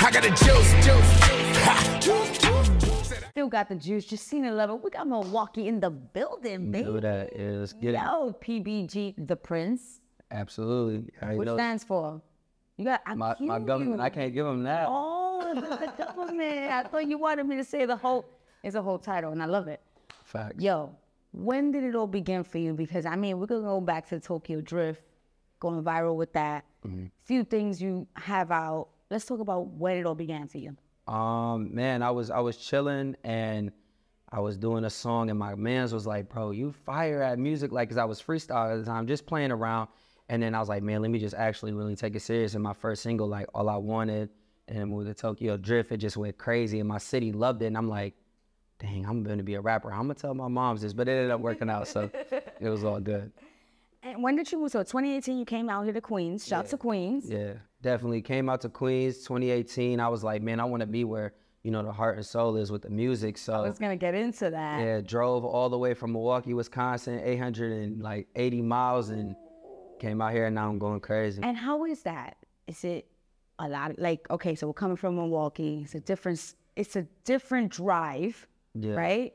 I got the juice. Still got the juice. Jacina love it. We got Milwaukee in the building, baby. Do that. Yeah, let's get it. Yo, PBG, the Prince. Absolutely. Which stands for? You got my government. I can't give him that. Oh, the government. I thought you wanted me to say the whole. It's a whole title, and I love it. Facts. Yo, when did it all begin for you? Because I mean, we're gonna go back to Tokyo Drift, going viral with that. Few things you have out. Let's talk about when it all began for you. Man, I was chilling and I was doing a song and my mans was like, bro, you fire at music, like, cause I was freestyle at the time, just playing around. And then I was like, man, let me just actually really take it serious. And my first single, like All I Wanted, and with the Tokyo Drift, it just went crazy and my city loved it. And I'm like, dang, I'm gonna be a rapper. I'm gonna tell my moms this, but it ended up working out, so it was all good. And when did you move? So 2018, you came out here to Queens. Shout to Queens. Yeah, definitely came out to Queens. 2018, I was like, man, I want to be where, you know, the heart and soul is with the music. So I was gonna get into that. Yeah, drove all the way from Milwaukee, Wisconsin, 880 miles, and came out here, and now I'm going crazy. And how is that? Is it a lot? Like, okay, so we're coming from Milwaukee. It's a different drive, right?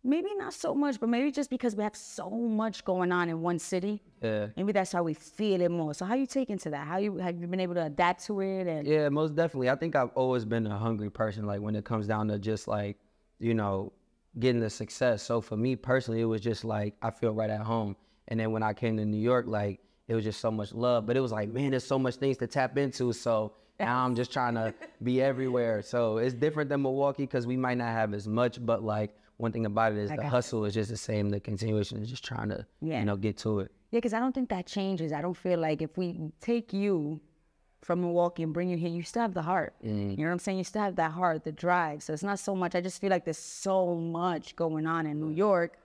Maybe not so much, but maybe just because we have so much going on in one city. Yeah. Maybe that's how we feel it more. So how you taking to that? Have you been able to adapt to it? And yeah, most definitely. I think I've always been a hungry person, like when it comes down to just like, you know, getting the success. So for me personally, it was just like, I feel right at home. And then when I came to New York, like, it was just so much love, but it was like, man, there's so much things to tap into. So now I'm just trying to be everywhere. So it's different than Milwaukee because we might not have as much, but like one thing about it is the hustle is just the same. The continuation is just trying to, you know, get to it. Yeah, because I don't think that changes. I don't feel like if we take you from Milwaukee and bring you here, you still have the heart. You know what I'm saying? You still have that heart, the drive. So it's not so much. I just feel like there's so much going on in New York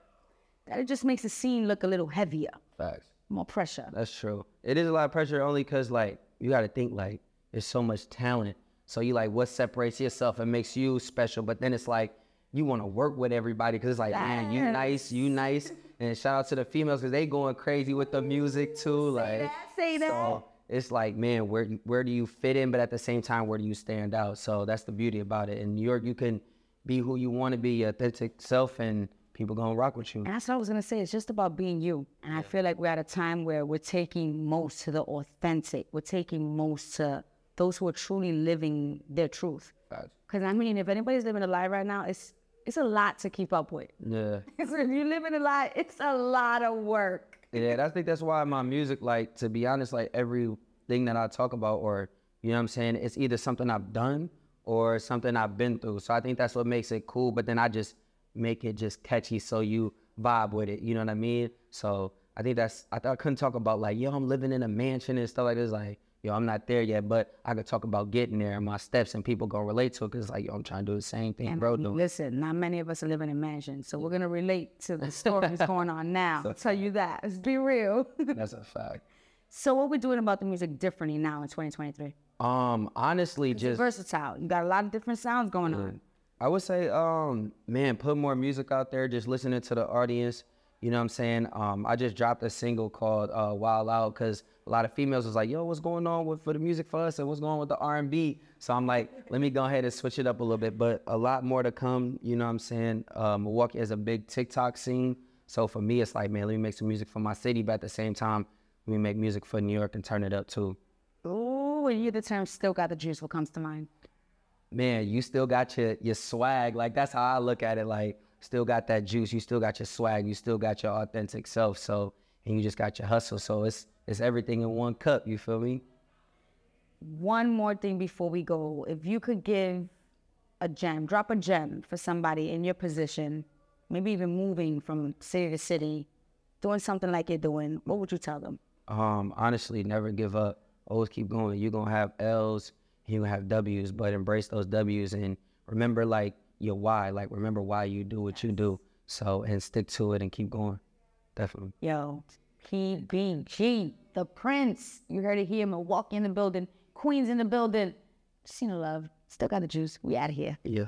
that it just makes the scene look a little heavier. Facts. More pressure. That's true. It is a lot of pressure only because, like, you got to think, like, there's so much talent. So you like, what separates yourself and makes you special? But then it's like, you want to work with everybody because it's like, man, you nice. And shout out to the females because they going crazy with the music too. Like, say that. So it's like, man, where do you fit in? But at the same time, where do you stand out? So that's the beauty about it. In New York, you can be who you want to be, your authentic self, and people gonna rock with you. And that's what I was gonna say. It's just about being you. And I feel like we're at a time where we're taking most to the authentic. We're taking most to those who are truly living their truth. Because I mean, if anybody's living a lie right now, it's a lot to keep up with. Yeah. If you're living a lie, it's a lot of work. Yeah, I think that's why my music, like, to be honest, like everything that I talk about, or, you know what I'm saying, it's either something I've done or something I've been through. So I think that's what makes it cool. But then I just make it just catchy so you vibe with it, you know what I mean? So I think I couldn't talk about like, yo, I'm living in a mansion and stuff like this. Like, yo, I'm not there yet, but I could talk about getting there and my steps, and people gonna relate to it because like, yo, I'm trying to do the same thing, and bro. Listen, not many of us are living in mansions, so we're gonna relate to the stories going on now. I'll tell you that. Let's be real. That's a fact. So what we're doing about the music differently now in 2023? Honestly, just versatile. You got a lot of different sounds going on. I would say, man, put more music out there, just listening to the audience. You know what I'm saying? I just dropped a single called Wild Out because a lot of females was like, yo, what's going on for the music for us and what's going on with the R&B? So I'm like, let me go ahead and switch it up a little bit, but a lot more to come, you know what I'm saying? Milwaukee has a big TikTok scene. So for me, it's like, man, let me make some music for my city, but at the same time, let me make music for New York and turn it up too. Ooh, when you hear the term still got the juice, what comes to mind? Man, you still got your swag. Like, that's how I look at it. Like, still got that juice. You still got your swag. You still got your authentic self. So, and you just got your hustle. So it's everything in one cup. You feel me? One more thing before we go. If you could give a gem, drop a gem for somebody in your position, maybe even moving from city to city, doing something like you're doing, what would you tell them? Honestly, never give up. Always keep going. You're going to have L's. You're going to have W's, but embrace those W's and remember, like, your why. Like, remember why you do what you do. So, and stick to it and keep going. Definitely. Yo, PBG, the Prince. You heard it here. Milwaukee in the building. Queens in the building. Jacina love. Still got the juice. We out of here. Yeah.